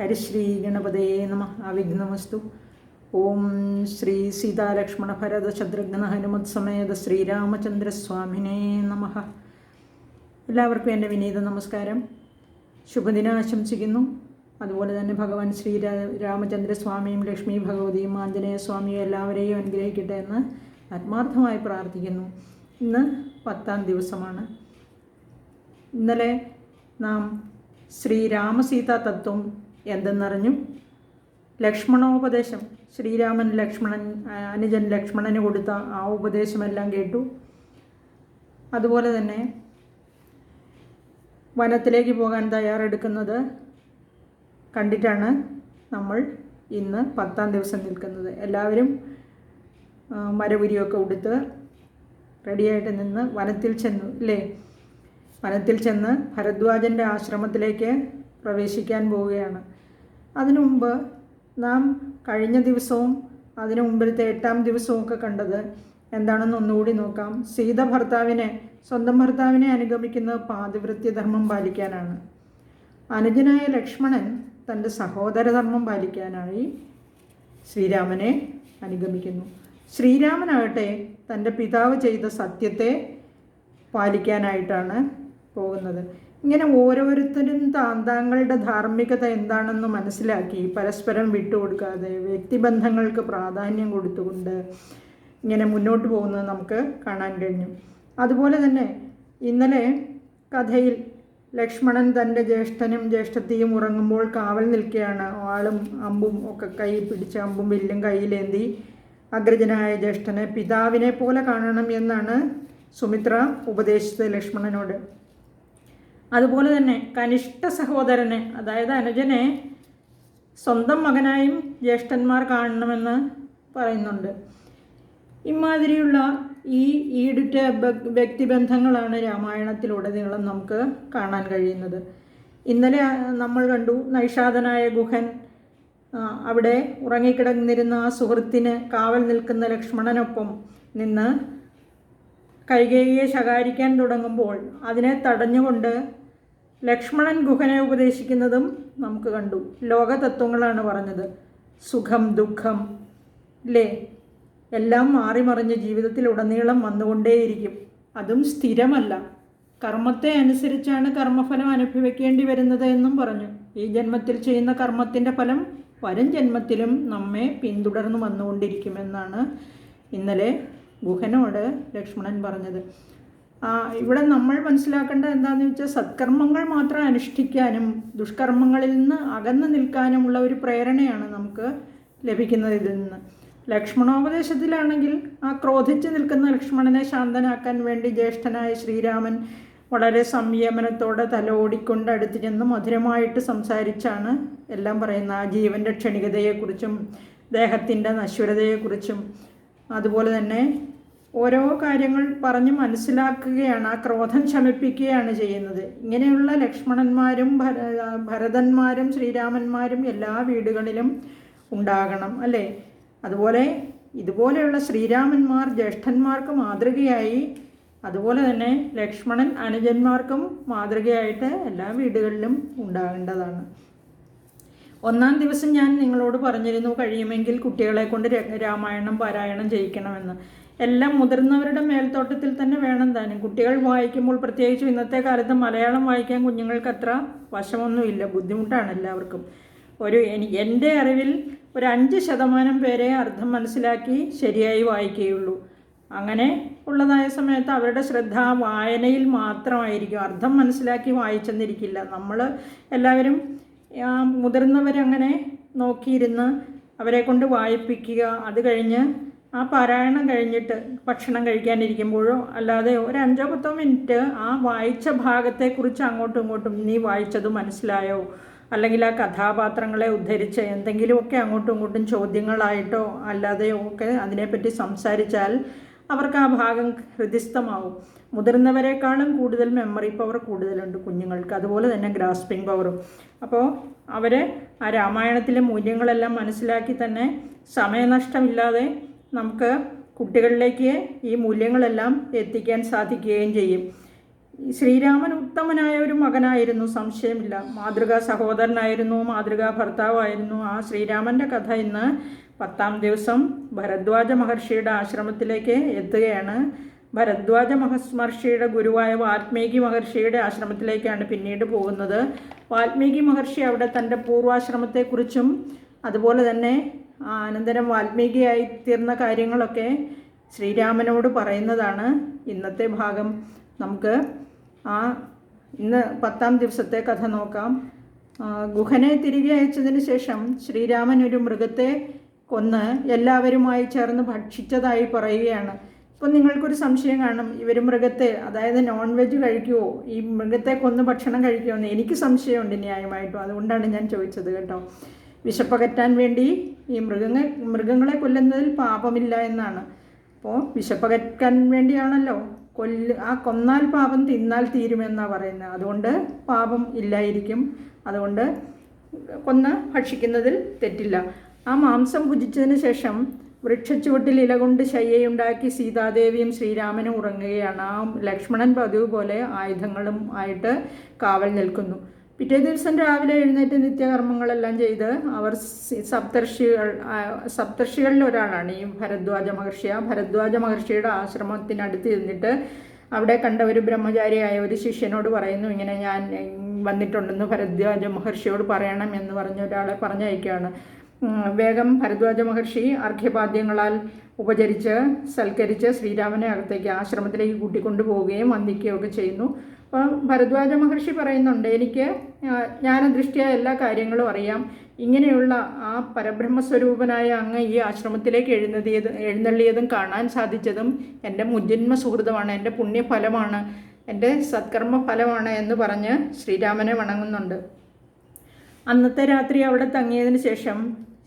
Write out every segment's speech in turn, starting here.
ഹരിശ്രീ ഗണപതേ നമ. അവിഘ്നമസ്തു. ഓം ശ്രീ സീതാലക്ഷ്മണ ഭരത ശത്രുഘ്ന ഹനുമത് സമേത ശ്രീരാമചന്ദ്രസ്വാമിനേ നമ. എല്ലാവർക്കും എൻ്റെ വിനീത നമസ്കാരം. ശുഭദിനം ആശംസിക്കുന്നു. അതുപോലെ തന്നെ ഭഗവാൻ രാമചന്ദ്രസ്വാമിയും ലക്ഷ്മി ഭഗവതിയും ആഞ്ജനേയ സ്വാമിയും എല്ലാവരെയും അനുഗ്രഹിക്കട്ടെ എന്ന് ആത്മാർത്ഥമായി പ്രാർത്ഥിക്കുന്നു. ഇന്ന് 10-ാം ദിവസമാണ്. ഇന്നലെ നാം ശ്രീരാമസീതാ തത്വം എന്തെന്നറിഞ്ഞു. ലക്ഷ്മണോപദേശം, ശ്രീരാമൻ അനുജൻ ലക്ഷ്മണന് കൊടുത്ത ആ ഉപദേശമെല്ലാം കേട്ടു. അതുപോലെ തന്നെ വനത്തിലേക്ക് പോകാൻ തയ്യാറെടുക്കുന്നത് കണ്ടിട്ടാണ് നമ്മൾ ഇന്ന് 10-ാം ദിവസം നിൽക്കുന്നത്. എല്ലാവരും മരവുരിയൊക്കെ ഉടുത്ത് റെഡിയായിട്ട് നിന്ന് വനത്തിൽ ചെന്നു അല്ലേ? വനത്തിൽ ചെന്ന് ഭരദ്വാജൻ്റെ ആശ്രമത്തിലേക്ക് പ്രവേശിക്കാൻ പോവുകയാണ്. അതിനു മുമ്പ് നാം കഴിഞ്ഞ ദിവസവും അതിനു മുമ്പിലത്തെ 8-ാം ദിവസവും ഒക്കെ കണ്ടത് എന്താണെന്ന് ഒന്നുകൂടി നോക്കാം. സീത സ്വന്തം ഭർത്താവിനെ അനുഗമിക്കുന്നത് പാതിവൃത്യധർമ്മം പാലിക്കാനാണ്. അനുജനായ ലക്ഷ്മണൻ തൻ്റെ സഹോദരധർമ്മം പാലിക്കാനായി ശ്രീരാമനെ അനുഗമിക്കുന്നു. ശ്രീരാമനാകട്ടെ തൻ്റെ പിതാവ് ചെയ്ത സത്യത്തെ പാലിക്കാനായിട്ടാണ് പോകുന്നത്. ഇങ്ങനെ ഓരോരുത്തരും തങ്ങളുടെ ധാർമ്മികത എന്താണെന്ന് മനസ്സിലാക്കി പരസ്പരം വിട്ടുകൊടുക്കാതെ വ്യക്തിബന്ധങ്ങൾക്ക് പ്രാധാന്യം കൊടുത്തുകൊണ്ട് ഇങ്ങനെ മുന്നോട്ട് പോകുന്നത് നമുക്ക് കാണാൻ കഴിഞ്ഞു. അതുപോലെ തന്നെ ഇന്നലെ കഥയിൽ ലക്ഷ്മണൻ തൻ്റെ ജ്യേഷ്ഠനും ജ്യേഷ്ഠത്തിയും ഉറങ്ങുമ്പോൾ കാവൽ നിൽക്കുകയാണ്. ആളും അമ്പും ഒക്കെ കൈ പിടിച്ച് അമ്പും വില്ലും കയ്യിലേന്തി അഗ്രജനായ ജ്യേഷ്ഠനെ പിതാവിനെ പോലെ കാണണം എന്നാണ് സുമിത്ര ഉപദേശിച്ചത് ലക്ഷ്മണനോട്. അതുപോലെ തന്നെ കനിഷ്ഠ സഹോദരനെ, അതായത് അനുജനെ സ്വന്തം മകനായും ജ്യേഷ്ഠന്മാർ കാണണമെന്ന് പറയുന്നുണ്ട്. ഇമാതിരിയുള്ള ഈ ഈടുറ്റ വ്യക്തിബന്ധങ്ങളാണ് രാമായണത്തിലുടനീളം നമുക്ക് കാണാൻ കഴിയുന്നത്. ഇന്നലെ നമ്മൾ കണ്ടു നൈഷാദനായ ഗുഹൻ അവിടെ ഉറങ്ങിക്കിടന്നിരുന്ന ആ സുഹൃത്തിന് കാവൽ നിൽക്കുന്ന ലക്ഷ്മണനൊപ്പം നിന്ന് കൈകേയിയെ ശകാരിക്കാൻ തുടങ്ങുമ്പോൾ അതിനെ തടഞ്ഞുകൊണ്ട് ലക്ഷ്മണൻ ഗുഹനെ ഉപദേശിക്കുന്നതും നമുക്ക് കണ്ടു. ലോകതത്വങ്ങളാണ് പറഞ്ഞത്. സുഖം, ദുഃഖം അല്ലേ, എല്ലാം മാറി മറിഞ്ഞ് ജീവിതത്തിലുടനീളം വന്നുകൊണ്ടേയിരിക്കും. അതും സ്ഥിരമല്ല. കർമ്മത്തെ അനുസരിച്ചാണ് കർമ്മഫലം അനുഭവിക്കേണ്ടി വരുന്നത് എന്നും പറഞ്ഞു. ഈ ജന്മത്തിൽ ചെയ്യുന്ന കർമ്മത്തിൻ്റെ ഫലം വരും ജന്മത്തിലും നമ്മെ പിന്തുടർന്ന് വന്നുകൊണ്ടിരിക്കുമെന്നാണ് ഇന്നലെ ഗുഹനോട് ലക്ഷ്മണൻ പറഞ്ഞത്. ഇവിടെ നമ്മൾ മനസ്സിലാക്കേണ്ട എന്താണെന്ന് വെച്ചാൽ സത്കർമ്മങ്ങൾ മാത്രം അനുഷ്ഠിക്കാനും ദുഷ്കർമ്മങ്ങളിൽ നിന്ന് അകന്നു നിൽക്കാനുമുള്ള ഒരു പ്രേരണയാണ് നമുക്ക് ലഭിക്കുന്നത് ഇതിൽ നിന്ന്. ലക്ഷ്മണോപദേശത്തിലാണെങ്കിൽ ആ ക്രോധിച്ച് നിൽക്കുന്ന ലക്ഷ്മണനെ ശാന്തനാക്കാൻ വേണ്ടി ജ്യേഷ്ഠനായ ശ്രീരാമൻ വളരെ സംയമനത്തോടെ തലോടിക്കൊണ്ട് അടുത്ത് ചെന്ന് മധുരമായിട്ട് സംസാരിച്ചാണ് എല്ലാം പറയുന്നത്. ആ ജീവൻ്റെ ക്ഷണികതയെക്കുറിച്ചും ദേഹത്തിൻ്റെ നശ്വരതയെക്കുറിച്ചും അതുപോലെ തന്നെ ഓരോ കാര്യങ്ങൾ പറഞ്ഞ് മനസ്സിലാക്കുകയാണ്. ആ ക്രോധം ശമിപ്പിക്കുകയാണ് ചെയ്യുന്നത്. ഇങ്ങനെയുള്ള ലക്ഷ്മണന്മാരും ഭരതന്മാരും ശ്രീരാമന്മാരും എല്ലാ വീടുകളിലും ഉണ്ടാകണം അല്ലേ? അതുപോലെ ഇതുപോലെയുള്ള ശ്രീരാമന്മാർ ജ്യേഷ്ഠന്മാർക്ക് മാതൃകയായി, അതുപോലെ തന്നെ ലക്ഷ്മണൻ അനുജന്മാർക്കും മാതൃകയായിട്ട് എല്ലാ വീടുകളിലും ഉണ്ടാകേണ്ടതാണ്. 1-ാം ദിവസം ഞാൻ നിങ്ങളോട് പറഞ്ഞിരുന്നു കഴിയുമെങ്കിൽ കുട്ടികളെ കൊണ്ട് രാമായണം പാരായണം ചെയ്യിക്കണമെന്ന്. എല്ലാം മുതിർന്നവരുടെ മേൽത്തോട്ടത്തിൽ തന്നെ വേണം താനും. കുട്ടികൾ വായിക്കുമ്പോൾ, പ്രത്യേകിച്ചും ഇന്നത്തെ കാലത്ത് മലയാളം വായിക്കാൻ കുഞ്ഞുങ്ങൾക്ക് അത്ര വശമൊന്നുമില്ല, ബുദ്ധിമുട്ടാണ് എല്ലാവർക്കും. എൻ്റെ അറിവിൽ ഒരു 5% പേരെ അർത്ഥം മനസ്സിലാക്കി ശരിയായി വായിക്കുകയുള്ളൂ. അങ്ങനെ ഉള്ളതായ സമയത്ത് അവരുടെ ശ്രദ്ധ വായനയിൽ മാത്രമായിരിക്കും, അർത്ഥം മനസ്സിലാക്കി വായിച്ചെന്നിരിക്കില്ല. നമ്മൾ എല്ലാവരും മുതിർന്നവരങ്ങനെ നോക്കിയിരുന്ന് അവരെ കൊണ്ട് വായിപ്പിക്കുക. അത് കഴിഞ്ഞ് ആ പാരായണം കഴിഞ്ഞിട്ട് ഭക്ഷണം കഴിക്കാനിരിക്കുമ്പോഴോ അല്ലാതെ ഒരു 5-10 മിനിറ്റ് ആ വായിച്ച ഭാഗത്തെക്കുറിച്ച് അങ്ങോട്ടും ഇങ്ങോട്ടും നീ വായിച്ചത് മനസ്സിലായോ, അല്ലെങ്കിൽ ആ കഥാപാത്രങ്ങളെ ഉദ്ധരിച്ച് എന്തെങ്കിലുമൊക്കെ അങ്ങോട്ടും ഇങ്ങോട്ടും ചോദ്യങ്ങളായിട്ടോ അല്ലാതെയോ ഒക്കെ അതിനെപ്പറ്റി സംസാരിച്ചാൽ അവർക്ക് ആ ഭാഗം ഹൃദിസ്ഥമാവും. മുതിർന്നവരെക്കാളും കൂടുതൽ മെമ്മറി പവർ കൂടുതലുണ്ട് കുഞ്ഞുങ്ങൾക്ക്, അതുപോലെ തന്നെ ഗ്രാസ്പിംഗ് പവറും. അപ്പോൾ അവർ ആ രാമായണത്തിലെ മൂല്യങ്ങളെല്ലാം മനസ്സിലാക്കി തന്നെ സമയനഷ്ടമില്ലാതെ നമുക്ക് കുട്ടികളിലേക്ക് ഈ മൂല്യങ്ങളെല്ലാം എത്തിക്കാൻ സാധിക്കുകയും ചെയ്യും. ശ്രീരാമൻ ഉത്തമനായ ഒരു മകനായിരുന്നു, സംശയമില്ല. മാതൃകാ സഹോദരനായിരുന്നു, മാതൃകാ ഭർത്താവായിരുന്നു. ആ ശ്രീരാമൻ്റെ കഥ ഇന്ന് 10-ാം ദിവസം ഭരദ്വാജ മഹർഷിയുടെ ആശ്രമത്തിലേക്ക് എത്തുകയാണ്. ഭരദ്വാജ മഹർഷിയുടെ ഗുരുവായ വാൽമീകി മഹർഷിയുടെ ആശ്രമത്തിലേക്കാണ് പിന്നീട് പോകുന്നത്. വാൽമീകി മഹർഷി അവിടെ തൻ്റെ പൂർവാശ്രമത്തെക്കുറിച്ചും അതുപോലെ തന്നെ അനന്തരം വാൽമീകിയായി തീർന്ന കാര്യങ്ങളൊക്കെ ശ്രീരാമനോട് പറയുന്നതാണ് ഇന്നത്തെ ഭാഗം. നമുക്ക് ഇന്ന് 10-ാം ദിവസത്തെ കഥ നോക്കാം. ഗുഹനെ തിരികെ അയച്ചതിന് ശേഷം ശ്രീരാമൻ ഒരു മൃഗത്തെ കൊന്ന് എല്ലാവരുമായി ചേർന്ന് ഭക്ഷിച്ചതായി പറയുകയാണ്. ഇപ്പം നിങ്ങൾക്കൊരു സംശയം കാണും, ഇവർ മൃഗത്തെ, അതായത് നോൺ വെജ് കഴിക്കുമോ, ഈ മൃഗത്തെ കൊന്ന് ഭക്ഷണം കഴിക്കുമോ എന്ന് എനിക്ക് സംശയമുണ്ട് ന്യായമായിട്ടും. അതുകൊണ്ടാണ് ഞാൻ ചോദിച്ചത് കേട്ടോ. വിശപ്പകറ്റാൻ വേണ്ടി ഈ മൃഗങ്ങളെ കൊല്ലുന്നതിൽ പാപമില്ല എന്നാണ്. അപ്പോൾ വിശപ്പകറ്റാൻ വേണ്ടിയാണല്ലോ കൊന്നാൽ പാപം തിന്നാൽ തീരുമെന്നാണ് പറയുന്നത്. അതുകൊണ്ട് പാപം ഇല്ലായിരിക്കും. അതുകൊണ്ട് കൊന്ന് ഭക്ഷിക്കുന്നതിൽ തെറ്റില്ല. ആ മാംസം ഭുജിച്ചതിന് ശേഷം വൃക്ഷച്ചുവട്ടിൽ ഇല കൊണ്ട് ശയ്യയുണ്ടാക്കി സീതാദേവിയും ശ്രീരാമനും ഉറങ്ങുകയാണ്. ആ ലക്ഷ്മണൻ പതിവ് പോലെ ആയുധങ്ങളും ആയിട്ട് കാവൽ നിൽക്കുന്നു. പിറ്റേ ദിവസം രാവിലെ എഴുന്നേറ്റ് നിത്യകർമ്മങ്ങളെല്ലാം ചെയ്ത് അവർ സപ്തർഷികളിൽ ഒരാളാണ് ഈ ഭരദ്വാജ മഹർഷി. ആ ഭരദ്വാജ മഹർഷിയുടെ ആശ്രമത്തിനടുത്ത് ഇരുന്നിട്ട് അവിടെ കണ്ട ഒരു ബ്രഹ്മചാരിയായ ഒരു ശിഷ്യനോട് പറയുന്നു, ഇങ്ങനെ ഞാൻ വന്നിട്ടുണ്ടെന്ന് ഭരദ്വാജ മഹർഷിയോട് പറയണം എന്ന് പറഞ്ഞ ഒരാളെ പറഞ്ഞയക്കുകയാണ്. വേഗം ഭരദ്വാജ മഹർഷി അർഘ്യപാദ്യങ്ങളാൽ ഉപചരിച്ച് സൽക്കരിച്ച് ശ്രീരാമനെ അകത്തേക്ക് ആശ്രമത്തിലേക്ക് കൂട്ടിക്കൊണ്ടു പോവുകയും വന്ദിക്കുകയും ഒക്കെ ചെയ്യുന്നു. അപ്പോൾ ഭരദ്വാജ മഹർഷി പറയുന്നുണ്ട്, എനിക്ക് ജ്ഞാനദൃഷ്ടിയ എല്ലാ കാര്യങ്ങളും അറിയാം. ഇങ്ങനെയുള്ള ആ പരബ്രഹ്മസ്വരൂപനായ അങ്ങ് ഈ ആശ്രമത്തിലേക്ക് എഴുന്നള്ളിയതും കാണാൻ സാധിച്ചതും എൻ്റെ മുജ്ജന്മ സുഹൃതമാണ്, എൻ്റെ പുണ്യഫലമാണ്, എൻ്റെ സത്കർമ്മ ഫലമാണ് എന്ന് പറഞ്ഞ് ശ്രീരാമനെ വണങ്ങുന്നുണ്ട്. അന്നത്തെ രാത്രി അവിടെ തങ്ങിയതിന് ശേഷം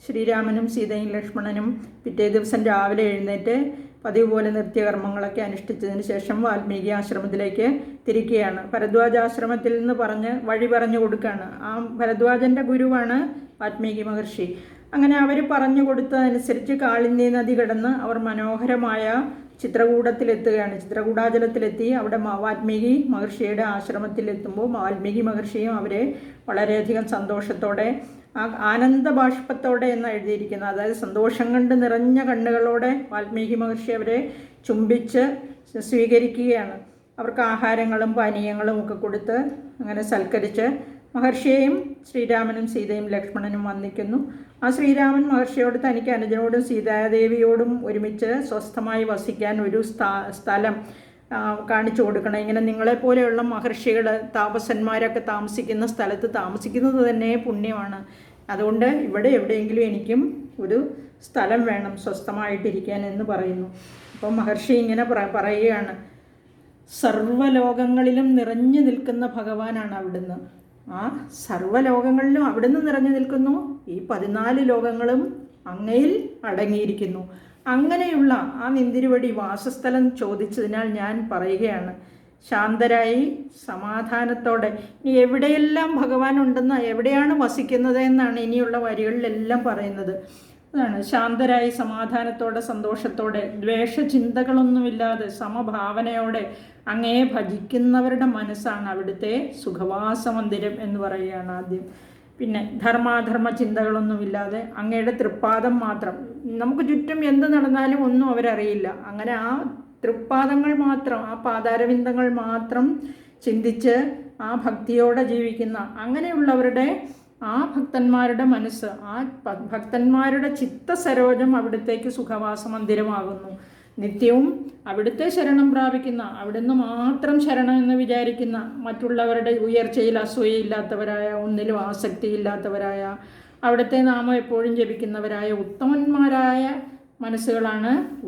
ശ്രീരാമനും സീതയും ലക്ഷ്മണനും പിറ്റേ ദിവസം രാവിലെ എഴുന്നേറ്റ് പതിവ് പോലെ നിത്യകർമ്മങ്ങളൊക്കെ അനുഷ്ഠിച്ചതിന് ശേഷം വാൽമീകി ആശ്രമത്തിലേക്ക് തിരിക്കുകയാണ്. ഭരദ്വാജാശ്രമത്തിൽ നിന്ന് വഴി പറഞ്ഞു കൊടുക്കുകയാണ്. ആ ഭരദ്വാജൻ്റെ ഗുരുവാണ് വാൽമീകി മഹർഷി. അങ്ങനെ അവർ പറഞ്ഞു കൊടുത്തതനുസരിച്ച് കാളിന്ദി നദി കടന്ന് അവർ മനോഹരമായ ചിത്രകൂടത്തിലെത്തുകയാണ്. ചിത്രകൂടാചലത്തിലെത്തി അവിടെ വാൽമീകി മഹർഷിയുടെ ആശ്രമത്തിലെത്തുമ്പോൾ വാൽമീകി മഹർഷിയും അവരെ വളരെയധികം സന്തോഷത്തോടെ ആനന്ദ ബാഷ്പത്തോടെ എന്ന് എഴുതിയിരിക്കുന്നത്, അതായത് സന്തോഷം കൊണ്ട് നിറഞ്ഞ കണ്ണുകളോടെ വാൽമീകി മഹർഷി അവരെ ചുംബിച്ച് സ്വീകരിക്കുകയാണ്. അവർക്ക് ആഹാരങ്ങളും പാനീയങ്ങളും ഒക്കെ കൊടുത്ത് അങ്ങനെ സൽക്കരിച്ച് മഹർഷിയെയും ശ്രീരാമനും സീതയും ലക്ഷ്മണനും വന്ദിക്കുന്നു. ആ ശ്രീരാമൻ മഹർഷിയോട് തനിക്ക് അനുജനോടും സീതാദേവിയോടും ഒരുമിച്ച് സ്വസ്ഥമായി വസിക്കാൻ ഒരു സ്ഥലം കാണിച്ചു കൊടുക്കണം. ഇങ്ങനെ നിങ്ങളെപ്പോലെയുള്ള മഹർഷികൾ താപസന്മാരൊക്കെ താമസിക്കുന്ന സ്ഥലത്ത് താമസിക്കുന്നത് തന്നെ പുണ്യമാണ്. അതുകൊണ്ട് ഇവിടെ എവിടെയെങ്കിലും എനിക്കും ഒരു സ്ഥലം വേണം സ്വസ്ഥമായിട്ടിരിക്കാൻ എന്ന് പറയുന്നു. അപ്പോൾ മഹർഷി ഇങ്ങനെ പറയുകയാണ്, സർവ്വലോകങ്ങളിലും നിറഞ്ഞു നിൽക്കുന്ന ഭഗവാനാണ് അവിടുന്ന്. ആ സർവ്വലോകങ്ങളിലും അവിടുന്ന് നിറഞ്ഞു നിൽക്കുന്നു. ഈ 14 ലോകങ്ങളും അങ്ങയിൽ അടങ്ങിയിരിക്കുന്നു. അങ്ങനെയുള്ള ആ നിന്തിരുവടി വാസസ്ഥലം ചോദിച്ചതിനാൽ ഞാൻ പറയുകയാണ്, ശാന്തരായി സമാധാനത്തോടെ. ഇനി എവിടെയെല്ലാം ഭഗവാൻ ഉണ്ടെന്ന്, എവിടെയാണ് വസിക്കുന്നത് എന്നാണ് ഇനിയുള്ള വരികളിലെല്ലാം പറയുന്നത്. അതാണ് ശാന്തരായി സമാധാനത്തോടെ സന്തോഷത്തോടെ ദ്വേഷചിന്തകളൊന്നുമില്ലാതെ സമഭാവനയോടെ അങ്ങയെ ഭജിക്കുന്നവരുടെ മനസ്സാണ് അവിടുത്തെ സുഖവാസമന്ദിരം എന്ന് പറയുകയാണ് ആദ്യം. പിന്നെ ധർമാധർമ്മ ചിന്തകളൊന്നുമില്ലാതെ അങ്ങയുടെ തൃപ്പാദം മാത്രം, നമുക്ക് ചുറ്റും എന്ത് നടന്നാലും ഒന്നും അവരറിയില്ല. അങ്ങനെ ആ തൃപ്പാദങ്ങൾ മാത്രം, ആ പാതാരവിന്ദങ്ങൾ മാത്രം ചിന്തിച്ച് ആ ഭക്തിയോടെ ജീവിക്കുന്ന അങ്ങനെയുള്ളവരുടെ ആ ഭക്തന്മാരുടെ മനസ്സ്, ആ ഭക്തന്മാരുടെ ചിത്തസരോജം അവിടത്തേക്ക് സുഖവാസ മന്ദിരമാകുന്നു. നിത്യവും അവിടുത്തെ ശരണം പ്രാപിക്കുന്ന, അവിടുന്ന് മാത്രം ശരണം എന്ന് വിചാരിക്കുന്ന, മറ്റുള്ളവരുടെ ഉയർച്ചയിൽ അസൂയയില്ലാത്തവരായ, ഒന്നിലും ആസക്തിയില്ലാത്തവരായ, അവിടുത്തെ നാമം എപ്പോഴും ജപിക്കുന്നവരായ ഉത്തമന്മാരായ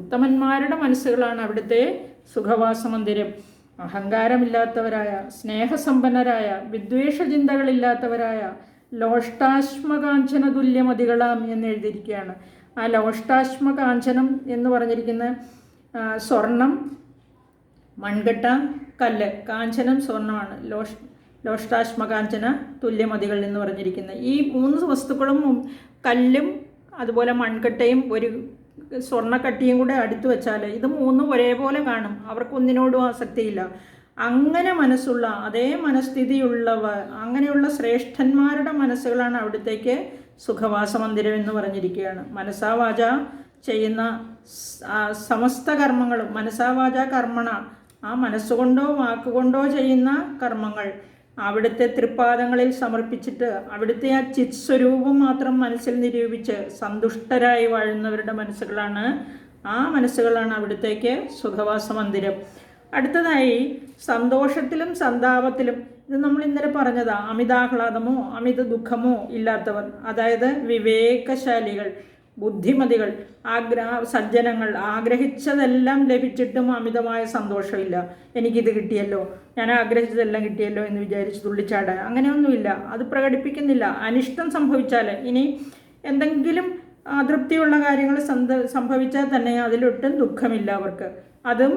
ഉത്തമന്മാരുടെ മനസ്സുകളാണ് അവിടുത്തെ സുഖവാസ മന്ദിരം. അഹങ്കാരമില്ലാത്തവരായ, സ്നേഹസമ്പന്നരായ, വിദ്വേഷ ചിന്തകളില്ലാത്തവരായ, ലോഷ്ടാശ്മകാഞ്ചന തുല്യമതികളാം എന്ന് എഴുതിയിരിക്കുകയാണ്. ആ ലോഷ്ടാശ്മകാഞ്ചനം എന്ന് പറഞ്ഞിരിക്കുന്ന സ്വർണം, മൺകട്ട, കല്ല്, കാഞ്ചനം സ്വർണ്ണമാണ്. ലോഷ്ടാശ്മകാഞ്ചന തുല്യമതികൾ എന്ന് പറഞ്ഞിരിക്കുന്നത് ഈ 3 വസ്തുക്കളും, കല്ലും അതുപോലെ മൺകട്ടയും ഒരു സ്വർണ്ണക്കട്ടിയും കൂടെ അടുത്ത് വെച്ചാൽ ഇത് 3 ഒരേപോലെ കാണും. അവർക്കൊന്നിനോടും ആസക്തിയില്ല. അങ്ങനെ മനസ്സുള്ള, അതേ മനസ്ഥിതിയുള്ളവർ, അങ്ങനെയുള്ള ശ്രേഷ്ഠന്മാരുടെ മനസ്സുകളാണ് അവിടത്തേക്ക് സുഖവാസ മന്ദിരം എന്ന് പറഞ്ഞിരിക്കുകയാണ്. മനസാ വാച ചെയ്യുന്ന സമസ്ത കർമ്മങ്ങളും, മനസാ വാച കർമ്മണ, ആ മനസ്സുകൊണ്ടോ വാക്കുകൊണ്ടോ ചെയ്യുന്ന കർമ്മങ്ങൾ അവിടുത്തെ തൃപ്പാദങ്ങളിൽ സമർപ്പിച്ചിട്ട് അവിടുത്തെ ആ ചിത് സ്വരൂപം മാത്രം മനസ്സിൽ നിരൂപിച്ച് സന്തുഷ്ടരായി വാഴുന്നവരുടെ മനസ്സുകളാണ് അവിടുത്തേക്ക് സുഖവാസ മന്ദിരം. അടുത്തതായി സന്തോഷത്തിലും സന്താപത്തിലും, ഇത് നമ്മൾ ഇന്നലെ പറഞ്ഞതാ, അമിതാഹ്ലാദമോ അമിത ദുഃഖമോ ഇല്ലാത്തവർ, അതായത് വിവേകശാലികൾ, ബുദ്ധിമതികൾ, സജ്ജനങ്ങൾ, ആഗ്രഹിച്ചതെല്ലാം ലഭിച്ചിട്ടും അമിതമായ സന്തോഷമില്ല. എനിക്കിത് കിട്ടിയല്ലോ, ഞാൻ ആഗ്രഹിച്ചതെല്ലാം കിട്ടിയല്ലോ എന്ന് വിചാരിച്ച് തുള്ളിച്ചാടാൻ, അങ്ങനെയൊന്നുമില്ല. അത് പ്രകടിപ്പിക്കുന്നില്ല. അനിഷ്ടം സംഭവിച്ചാൽ, ഇനി എന്തെങ്കിലും അതൃപ്തിയുള്ള കാര്യങ്ങൾ സംഭവിച്ചാൽ തന്നെ അതിലൊട്ടും ദുഃഖമില്ല അവർക്ക്. അതും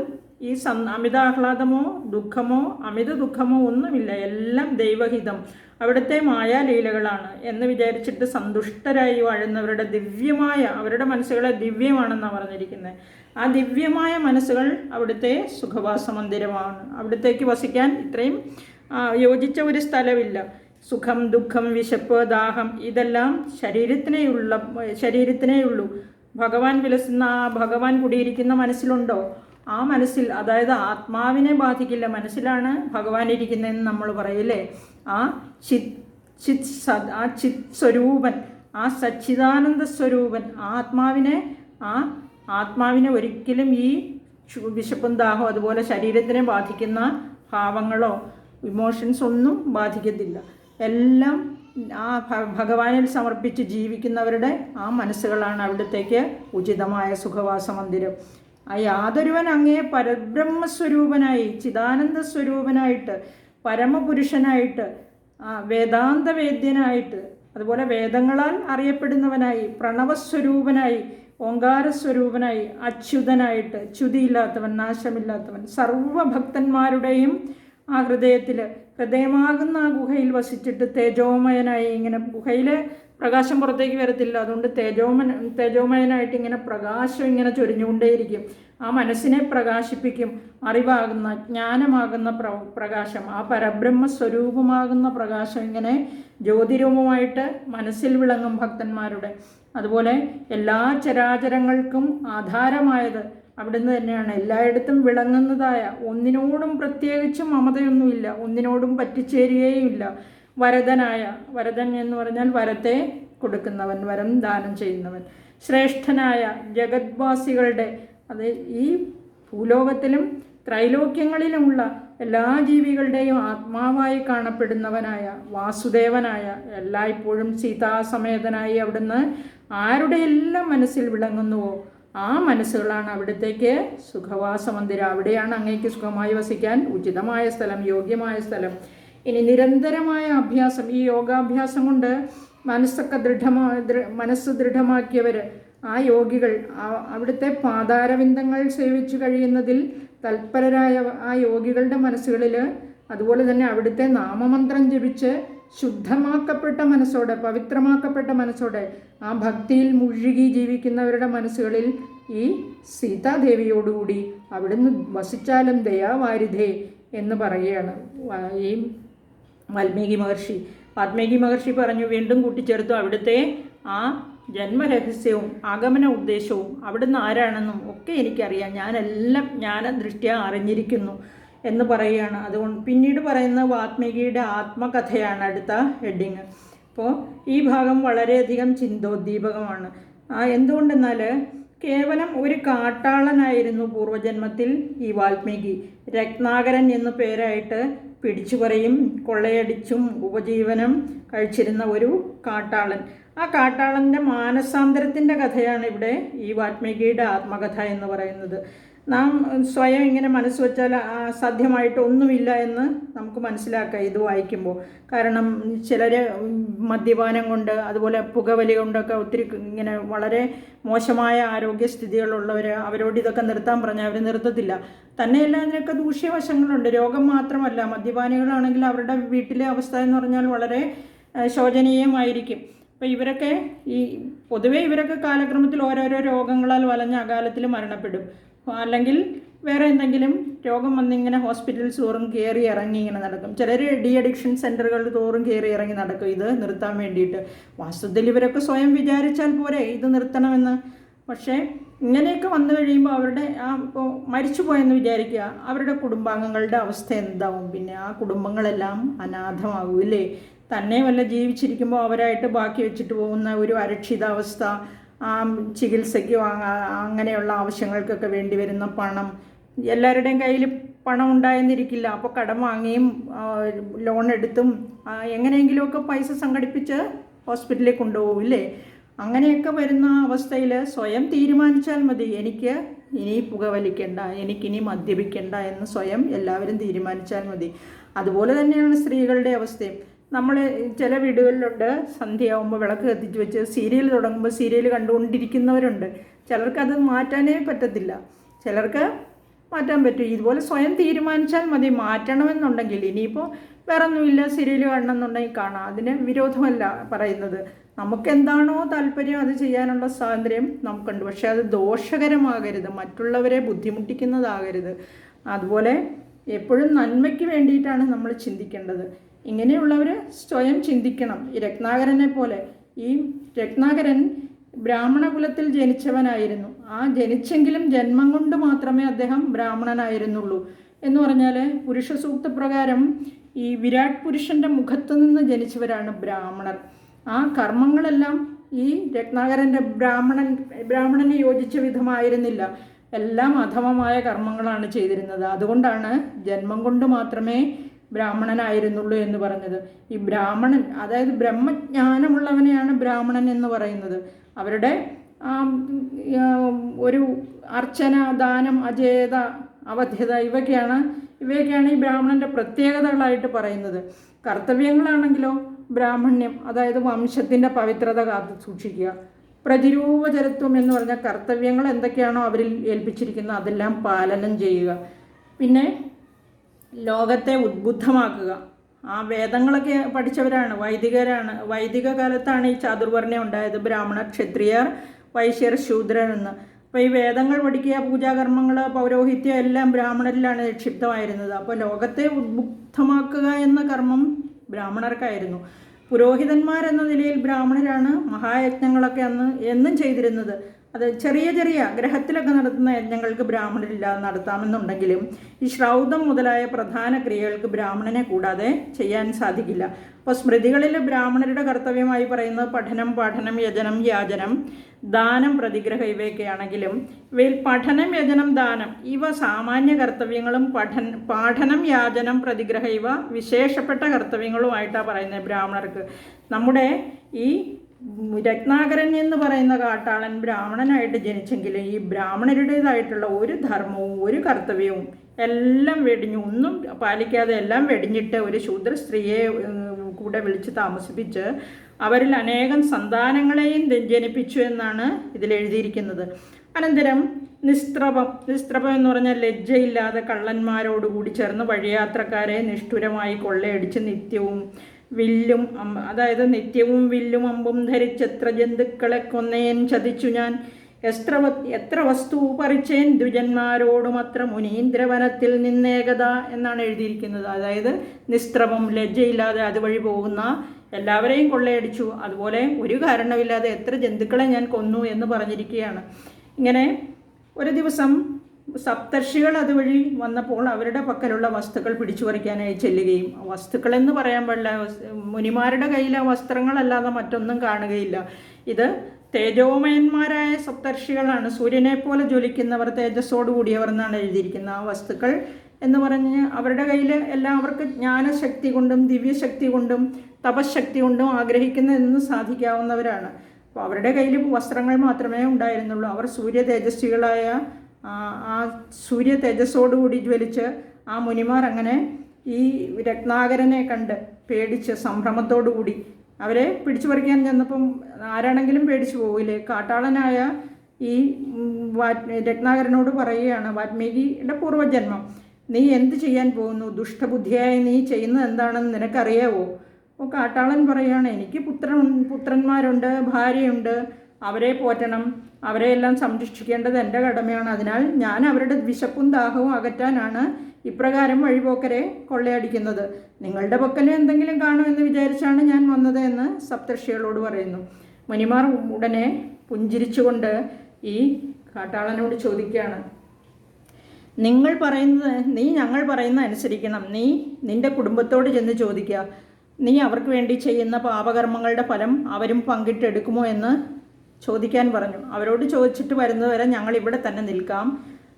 ഈ അമിതാഹ്ലാദമോ ദുഃഖമോ അമിത ദുഃഖമോ ഒന്നുമില്ല, എല്ലാം ദൈവഹിതം, അവിടുത്തെ മായാലീലകളാണ് എന്ന് വിചാരിച്ചിട്ട് സന്തുഷ്ടരായി വാഴുന്നവരുടെ ദിവ്യമായ, അവരുടെ മനസ്സുകളെ ദിവ്യമാണെന്നാണ് പറഞ്ഞിരിക്കുന്നത്. ആ ദിവ്യമായ മനസ്സുകൾ അവിടുത്തെ സുഖവാസ മന്ദിരമാണ്. അവിടത്തേക്ക് വസിക്കാൻ ഇത്രയും യോജിച്ച ഒരു സ്ഥലമില്ല. സുഖം, ദുഃഖം, വിശപ്പ്, ദാഹം ഇതെല്ലാം ശരീരത്തിനേയുള്ളൂ. ഭഗവാൻ വിലസുന്ന, ഭഗവാൻ കുടിയിരിക്കുന്ന മനസ്സിലുണ്ടോ? ആ മനസ്സിൽ, അതായത് ആത്മാവിനെ ബാധിക്കില്ല, മനസ്സിലാണ് ഭഗവാൻ ഇരിക്കുന്നതെന്ന് നമ്മൾ പറയില്ലേ. ആ ചിത് സ്വരൂപൻ, ആ സച്ചിദാനന്ദ സ്വരൂപൻ, ആത്മാവിനെ ഒരിക്കലും ഈ വിശപ്പും ദാഹം അതുപോലെ ശരീരത്തിനെ ബാധിക്കുന്ന ഭാവങ്ങളോ ഇമോഷൻസ് ഒന്നും ബാധിക്കത്തില്ല. എല്ലാം ആ ഭഗവാനിൽ സമർപ്പിച്ച് ജീവിക്കുന്നവരുടെ ആ മനസ്സുകളാണ് അവിടത്തേക്ക് ഉചിതമായ സുഖവാസ മന്ദിരം. ആ യാതൊരുവൻ അങ്ങേ പരബ്രഹ്മസ്വരൂപനായി, ചിദാനന്ദ സ്വരൂപനായിട്ട്, പരമപുരുഷനായിട്ട്, വേദാന്തവേദ്യനായിട്ട്, അതുപോലെ വേദങ്ങളാൽ അറിയപ്പെടുന്നവനായി, പ്രണവസ്വരൂപനായി, ഓങ്കാരസ്വരൂപനായി, അച്യുതനായിട്ട്, ച്യുതിയില്ലാത്തവൻ, നാശമില്ലാത്തവൻ, സർവഭക്തന്മാരുടെയും ആ ഹൃദയമാകുന്ന ആ ഗുഹയിൽ വസിച്ചിട്ട് തേജോമയനായി, ഇങ്ങനെ ഗുഹയിലെ പ്രകാശം പുറത്തേക്ക് വരത്തില്ല, അതുകൊണ്ട് തേജോമയനായിട്ട് ഇങ്ങനെ പ്രകാശം ഇങ്ങനെ ചൊരിഞ്ഞുകൊണ്ടേയിരിക്കും. ആ മനസ്സിനെ പ്രകാശിപ്പിക്കും. അറിവാകുന്ന, ജ്ഞാനമാകുന്ന പ്രകാശം, ആ പരബ്രഹ്മസ്വരൂപമാകുന്ന പ്രകാശം ഇങ്ങനെ ജ്യോതിരൂപമായിട്ട് മനസ്സിൽ വിളങ്ങും ഭക്തന്മാരുടെ. അതുപോലെ എല്ലാ ചരാചരങ്ങൾക്കും ആധാരമായത് അവിടുന്ന് തന്നെയാണ്. എല്ലായിടത്തും വിളങ്ങുന്നതായ, ഒന്നിനോടും പ്രത്യേകിച്ച് മമതയൊന്നുമില്ല, ഒന്നിനോടും പറ്റിച്ചേരുകയുമില്ല. വരദൻ എന്ന് പറഞ്ഞാൽ വരത്തെ കൊടുക്കുന്നവൻ, വരം ദാനം ചെയ്യുന്നവൻ. ശ്രേഷ്ഠനായ ജഗദ്വാസികളുടെ, അത് ഈ ഭൂലോകത്തിലും ത്രൈലോക്യങ്ങളിലുമുള്ള എല്ലാ ജീവികളുടെയും ആത്മാവായി കാണപ്പെടുന്നവനായ വാസുദേവനായ, എല്ലായ്പ്പോഴും സീതാസമേതനായി അവിടുന്ന് ആരുടെയെല്ലാം മനസ്സിൽ വിളങ്ങുന്നുവോ ആ മനസ്സുകളാണ് അവിടത്തേക്ക് സുഖവാസ മന്ദിരം. അവിടെയാണ് അങ്ങേക്ക് സുഖമായി വസിക്കാൻ ഉചിതമായ സ്ഥലം, യോഗ്യമായ സ്ഥലം. ഇനി നിരന്തരമായ അഭ്യാസം, ഈ യോഗാഭ്യാസം കൊണ്ട് മനസ്സ് ദൃഢമാക്കിയവർ, ആ യോഗികൾ, അവിടുത്തെ പാതാരവിന്ദങ്ങൾ സേവിച്ചു കഴിയുന്നതിൽ തൽപരരായ ആ യോഗികളുടെ മനസ്സുകളിൽ, അതുപോലെ തന്നെ അവിടുത്തെ നാമമന്ത്രം ജപിച്ച് ശുദ്ധമാക്കപ്പെട്ട മനസ്സോടെ, പവിത്രമാക്കപ്പെട്ട മനസ്സോടെ ആ ഭക്തിയിൽ മുഴുകി ജീവിക്കുന്നവരുടെ മനസ്സുകളിൽ ഈ സീതാദേവിയോടുകൂടി അവിടുന്ന് വസിച്ചാലും ദയാവാരിധേ എന്ന് പറയുകയാണ് ഈ വാൽമീകി മഹർഷി പറഞ്ഞു. വീണ്ടും കൂട്ടിച്ചേർത്തു, അവിടുത്തെ ആ ജന്മരഹസ്യവും ആഗമന ഉദ്ദേശവും അവിടുന്ന് ആരാണെന്നും ഒക്കെ എനിക്കറിയാം, ഞാനെല്ലാം ജ്ഞാനദൃഷ്ട്യാ അറിഞ്ഞിരിക്കുന്നു എന്ന് പറയുകയാണ്. അതുകൊണ്ട് പിന്നീട് പറയുന്ന വാൽമീകിയുടെ ആത്മകഥയാണ് അടുത്ത ഹെഡിങ്. അപ്പോൾ ഈ ഭാഗം വളരെയധികം ചിന്തോദ്ദീപകമാണ്. എന്തുകൊണ്ടെന്നാൽ കേവലം ഒരു കാട്ടാളനായിരുന്നു പൂർവജന്മത്തിൽ ഈ വാൽമീകി. രത്നാകരൻ എന്നു പേരായിട്ട് പിടിച്ചുപറിയും കൊള്ളയടിച്ചും ഉപജീവനം കഴിച്ചിരുന്ന ഒരു കാട്ടാളൻ. ആ കാട്ടാളൻ്റെ മാനസാന്തരത്തിൻ്റെ കഥയാണ് ഇവിടെ ഈ വാൽമീകിയുടെ ആത്മകഥ എന്ന് പറയുന്നത്. നാം സ്വയം ഇങ്ങനെ മനസ്സ് വെച്ചാൽ അസാധ്യമായിട്ടൊന്നുമില്ല എന്ന് നമുക്ക് മനസ്സിലാക്കാം ഇത് വായിക്കുമ്പോൾ. കാരണം ചിലർ മദ്യപാനം കൊണ്ട്, അതുപോലെ പുകവലി കൊണ്ടൊക്കെ ഒത്തിരി ഇങ്ങനെ വളരെ മോശമായ ആരോഗ്യസ്ഥിതികളുള്ളവർ, അവരോട് ഇതൊക്കെ നിർത്താൻ പറഞ്ഞാൽ അവർ നിർത്തത്തില്ല. തന്നെയല്ല, അതിനൊക്കെ ദൂഷ്യവശങ്ങളുണ്ട്. രോഗം മാത്രമല്ല, മദ്യപാനികളാണെങ്കിൽ അവരുടെ വീട്ടിലെ അവസ്ഥ എന്ന് പറഞ്ഞാൽ വളരെ ശോചനീയമായിരിക്കും. അപ്പോൾ ഇവരൊക്കെ പൊതുവേ ഇവരൊക്കെ കാലക്രമത്തിൽ ഓരോരോ രോഗങ്ങളാൽ വലഞ്ഞ അകാലത്തിൽ മരണപ്പെടും. അല്ലെങ്കിൽ വേറെ എന്തെങ്കിലും രോഗം വന്നിങ്ങനെ ഹോസ്പിറ്റൽസ് തോറും കയറി ഇറങ്ങി ഇങ്ങനെ നടക്കും. ചിലർ ഡി അഡിക്ഷൻ സെൻ്ററുകൾ തോറും കയറി ഇറങ്ങി നടക്കും ഇത് നിർത്താൻ വേണ്ടിയിട്ട്. വാസ്തവത്തിൽ ഇവരൊക്കെ സ്വയം വിചാരിച്ചാൽ പോരെ ഇത് നിർത്തണമെന്ന്. പക്ഷേ ഇങ്ങനെയൊക്കെ വന്നു കഴിയുമ്പോൾ അവരുടെ ഇപ്പോൾ മരിച്ചു പോയെന്ന് വിചാരിക്കുക, അവരുടെ കുടുംബാംഗങ്ങളുടെ അവസ്ഥ എന്താവും? പിന്നെ ആ കുടുംബങ്ങളെല്ലാം അനാഥമാകും ഇല്ലേ? തന്നെ വല്ല ജീവിച്ചിരിക്കുമ്പോൾ അവരായിട്ട് ബാക്കി വെച്ചിട്ട് പോകുന്ന ഒരു അരക്ഷിതാവസ്ഥ, ചികിത്സയ്ക്ക് അങ്ങനെയുള്ള ആവശ്യങ്ങൾക്കൊക്കെ വേണ്ടി വരുന്ന പണം, എല്ലാവരുടെയും കയ്യിൽ പണം ഉണ്ടായെന്നിരിക്കില്ല. അപ്പോൾ കടം വാങ്ങിയും ലോൺ എടുത്തും എങ്ങനെയെങ്കിലുമൊക്കെ പൈസ സംഘടിപ്പിച്ച് ഹോസ്പിറ്റലിൽ കൊണ്ടുപോകും ഇല്ലേ? അങ്ങനെയൊക്കെ വരുന്ന അവസ്ഥയിൽ സ്വയം തീരുമാനിച്ചാൽ മതി, എനിക്ക് ഇനി പുകവലിക്കണ്ട, എനിക്കിനി മദ്യപിക്കണ്ട എന്ന് സ്വയം എല്ലാവരും തീരുമാനിച്ചാൽ മതി. അതുപോലെ തന്നെയാണ് സ്ത്രീകളുടെ അവസ്ഥയും. നമ്മൾ ചില വീടുകളിലുണ്ട്, സന്ധ്യയാകുമ്പോൾ വിളക്ക് കത്തിച്ച് വെച്ച് സീരിയൽ തുടങ്ങുമ്പോൾ സീരിയൽ കണ്ടുകൊണ്ടിരിക്കുന്നവരുണ്ട്. ചിലർക്കത് മാറ്റാനേ പറ്റത്തില്ല, ചിലർക്ക് മാറ്റാൻ പറ്റും. ഇതുപോലെ സ്വയം തീരുമാനിച്ചാൽ മതി മാറ്റണമെന്നുണ്ടെങ്കിൽ. ഇനിയിപ്പോൾ വേറെ ഒന്നുമില്ല, സീരിയൽ കാണണമെന്നുണ്ടെങ്കിൽ കാണാം, അതിന് വിരോധമല്ല പറയുന്നത്. നമുക്കെന്താണോ താല്പര്യം അത് ചെയ്യാനുള്ള സ്വാതന്ത്ര്യം നമുക്കുണ്ട്. പക്ഷേ അത് ദോഷകരമാകരുത്, മറ്റുള്ളവരെ ബുദ്ധിമുട്ടിക്കുന്നതാകരുത്. അതുപോലെ എപ്പോഴും നന്മയ്ക്ക് വേണ്ടിയിട്ടാണ് നമ്മൾ ചിന്തിക്കേണ്ടത്. ഇങ്ങനെയുള്ളവർ സ്വയം ചിന്തിക്കണം. ഈ രത്നാകരനെ പോലെ. ഈ രത്നാകരൻ ബ്രാഹ്മണ കുലത്തിൽ ജനിച്ചവനായിരുന്നു. ആ ജനിച്ചെങ്കിലും ജന്മം കൊണ്ട് മാത്രമേ അദ്ദേഹം ബ്രാഹ്മണനായിരുന്നുള്ളൂ. എന്ന് പറഞ്ഞാൽ പുരുഷ സൂക്തപ്രകാരം ഈ വിരാട് പുരുഷൻ്റെ മുഖത്ത് നിന്ന് ജനിച്ചവരാണ് ബ്രാഹ്മണർ. ആ കർമ്മങ്ങളെല്ലാം ഈ രത്നാകരൻ്റെ ബ്രാഹ്മണന് യോജിച്ച വിധമായിരുന്നില്ല. എല്ലാം അധമമായ കർമ്മങ്ങളാണ് ചെയ്തിരുന്നത്. അതുകൊണ്ടാണ് ജന്മം കൊണ്ട് മാത്രമേ ബ്രാഹ്മണനായിരുന്നുള്ളൂ എന്ന് പറഞ്ഞത്. ഈ ബ്രാഹ്മണൻ, അതായത് ബ്രഹ്മജ്ഞാനമുള്ളവനെയാണ് ബ്രാഹ്മണൻ എന്ന് പറയുന്നത്. അവരുടെ ഒരു അർച്ചന, ദാനം, അജേത, അവധ്യത ഇവയൊക്കെയാണ് ഈ ബ്രാഹ്മണൻ്റെ പ്രത്യേകതകളായിട്ട് പറയുന്നത്. കർത്തവ്യങ്ങളാണെങ്കിലോ ബ്രാഹ്മണ്യം, അതായത് വംശത്തിൻ്റെ പവിത്രത കാത്തു സൂക്ഷിക്കുക. പ്രതിരൂപചരത്വം എന്ന് പറഞ്ഞാൽ കർത്തവ്യങ്ങൾ എന്തൊക്കെയാണോ അവരിൽ ഏൽപ്പിച്ചിരിക്കുന്നത് അതെല്ലാം പാലനം ചെയ്യുക. പിന്നെ ലോകത്തെ ഉദ്ബുദ്ധമാക്കുക. ആ വേദങ്ങളൊക്കെ പഠിച്ചവരാണ്, വൈദികരാണ്. വൈദിക കാലത്താണ് ഈ ചാതുർവർണ്ണ്യം ഉണ്ടായത്, ബ്രാഹ്മണർ, ക്ഷത്രിയർ, വൈശ്യർ, ശൂദ്രർ എന്ന്. അപ്പോൾ ഈ വേദങ്ങൾ പഠിക്കുക, പൂജാകർമ്മങ്ങൾ, പൗരോഹിത്യം എല്ലാം ബ്രാഹ്മണരിലാണ് നിക്ഷിപ്തമായിരുന്നത്. അപ്പോൾ ലോകത്തെ ഉദ്ബുദ്ധമാക്കുക എന്ന കർമ്മം ബ്രാഹ്മണർക്കായിരുന്നു. പുരോഹിതന്മാരെന്ന നിലയിൽ ബ്രാഹ്മണരാണ് മഹായജ്ഞങ്ങളൊക്കെ എന്നും ചെയ്തിരുന്നത്. അത് ചെറിയ ഗ്രഹത്തിലൊക്കെ നടത്തുന്ന യജ്ഞങ്ങൾക്ക് ബ്രാഹ്മണരില്ലാതെ നടത്താമെന്നുണ്ടെങ്കിലും ഈ ശ്രൗതം മുതലായ പ്രധാന ക്രിയകൾക്ക് ബ്രാഹ്മണനെ കൂടാതെ ചെയ്യാൻ സാധിക്കില്ല. അപ്പോൾ സ്മൃതികളിൽ ബ്രാഹ്മണരുടെ കർത്തവ്യമായി പറയുന്നത് പഠനം, പാഠനം, യജനം, യാചനം, ദാനം, പ്രതിഗ്രഹം ഇവയൊക്കെയാണെങ്കിലും ഇവയിൽ പഠനം, യജനം, ദാനം ഇവ സാമാന്യ കർത്തവ്യങ്ങളും പാഠനം, യാചനം, പ്രതിഗ്രഹം ഇവ വിശേഷപ്പെട്ട കർത്തവ്യങ്ങളുമായിട്ടാണ് പറയുന്നത് ബ്രാഹ്മണർക്ക്. നമ്മുടെ ഈ രത്നാകരൻ എന്ന് പറയുന്ന കാട്ടാളൻ ബ്രാഹ്മണനായിട്ട് ജനിച്ചെങ്കിലും ഈ ബ്രാഹ്മണരുടേതായിട്ടുള്ള ഒരു ധർമ്മവും ഒരു കർത്തവ്യവും എല്ലാം വെടിഞ്ഞു, ഒന്നും പാലിക്കാതെ എല്ലാം വെടിഞ്ഞിട്ട് ഒരു ശൂദ്ര സ്ത്രീയെ കൂടെ വിളിച്ച് താമസിപ്പിച്ച് അവരിൽ അനേകം സന്താനങ്ങളെയും ജനിപ്പിച്ചു എന്നാണ് ഇതിലെഴുതിയിരിക്കുന്നത്. അനന്തരം നിസ്ത്രപം എന്ന് പറഞ്ഞാൽ ലജ്ജയില്ലാതെ കള്ളന്മാരോടുകൂടി ചേർന്ന് വഴിയാത്രക്കാരെ നിഷ്ഠുരമായി കൊള്ളയടിച്ച് നിത്യവും വില്ലും അമ്പും ധരിച്ചെത്ര ജന്തുക്കളെ കൊന്നേൻ ചതിച്ചു ഞാൻ, എത്ര വസ്തു പറിച്ചേൻ ദ്വിജന്മാരോടുമത്ര മുനീന്ദ്രവനത്തിൽ നിന്നേകത എന്നാണ് എഴുതിയിരിക്കുന്നത്. അതായത് നിസ്ത്രപം, ലജ്ജയില്ലാതെ അതുവഴി പോകുന്ന എല്ലാവരെയും കൊള്ളയടിച്ചു, അതുപോലെ ഒരു കാരണമില്ലാതെ എത്ര ജന്തുക്കളെ ഞാൻ കൊന്നു എന്ന് പറഞ്ഞിരിക്കുകയാണ്. ഇങ്ങനെ ഒരു ദിവസം സപ്തർഷികൾ അതുവഴി വന്നപ്പോൾ അവരുടെ പക്കലുള്ള വസ്തുക്കൾ പിടിച്ചു പറിക്കാനായി ചെല്ലുകയും, വസ്തുക്കളെന്ന് പറയാൻ പാടില്ല, മുനിമാരുടെ കയ്യിലെ വസ്ത്രങ്ങളല്ലാതെ മറ്റൊന്നും കാണുകയില്ല. ഇത് തേജോമയന്മാരായ സപ്തർഷികളാണ്, സൂര്യനെ പോലെ ജ്വലിക്കുന്നവർ, തേജസ്സോട് കൂടിയവർ എന്നാണ് എഴുതിയിരിക്കുന്നത്. ആ വസ്തുക്കൾ എന്ന് പറഞ്ഞ് അവരുടെ കയ്യിൽ എല്ലാം അവർക്ക് ജ്ഞാനശക്തി കൊണ്ടും ദിവ്യശക്തി കൊണ്ടും തപശക്തി കൊണ്ടും ആഗ്രഹിക്കുന്നതെന്ന് സാധിക്കാവുന്നവരാണ്. അപ്പോൾ അവരുടെ കയ്യിൽ വസ്ത്രങ്ങൾ മാത്രമേ ഉണ്ടായിരുന്നുള്ളൂ. അവർ സൂര്യ തേജസ്വികളായ ആ സൂര്യ തേജസ്സോടുകൂടി ജ്വലിച്ച് ആ മുനിമാർ അങ്ങനെ ഈ രത്നാകരനെ കണ്ട് പേടിച്ച് സംഭ്രമത്തോടുകൂടി അവരെ പിടിച്ചു പറിക്കാൻ ചെന്നപ്പം ആരാണെങ്കിലും പേടിച്ചു പോകില്ലേ. കാട്ടാളനായ ഈ രത്നാകരനോട് പറയുകയാണ്, വാൽമീകിയുടെ പൂർവ്വജന്മം, നീ എന്ത് ചെയ്യാൻ പോകുന്നു? ദുഷ്ടബുദ്ധിയായി നീ ചെയ്യുന്നത് എന്താണെന്ന് നിനക്കറിയാവോ? അപ്പോൾ കാട്ടാളൻ പറയുകയാണ്, എനിക്ക് പുത്രന്മാരുണ്ട്, ഭാര്യയുണ്ട്, അവരെ പോറ്റണം, അവരെയെല്ലാം സംരക്ഷിക്കേണ്ടത് എൻ്റെ കടമയാണ്. അതിനാൽ ഞാൻ അവരുടെ വിശപ്പും ദാഹവും അകറ്റാനാണ് ഇപ്രകാരം വഴിപോക്കരെ കൊള്ളയടിക്കുന്നത്. നിങ്ങളുടെ പക്കൽ എന്തെങ്കിലും കാണുമെന്ന് വിചാരിച്ചാണ് ഞാൻ വന്നത് എന്ന് സപ്തർഷികളോട് പറയുന്നു. മുനിമാർ ഉടനെ പുഞ്ചിരിച്ചുകൊണ്ട് ഈ കാട്ടാളനോട് ചോദിക്കുകയാണ്, ഞങ്ങൾ പറയുന്നത് അനുസരിക്കണം. നിന്റെ കുടുംബത്തോട് ചെന്ന് ചോദിക്കുക, നീ അവർക്ക് വേണ്ടി ചെയ്യുന്ന പാപകർമ്മങ്ങളുടെ ഫലം അവരും പങ്കിട്ടെടുക്കുമോ എന്ന് ചോദിക്കാൻ പറഞ്ഞു. അവരോട് ചോദിച്ചിട്ട് വരുന്നതുവരെ ഞങ്ങൾ ഇവിടെ തന്നെ നിൽക്കാം,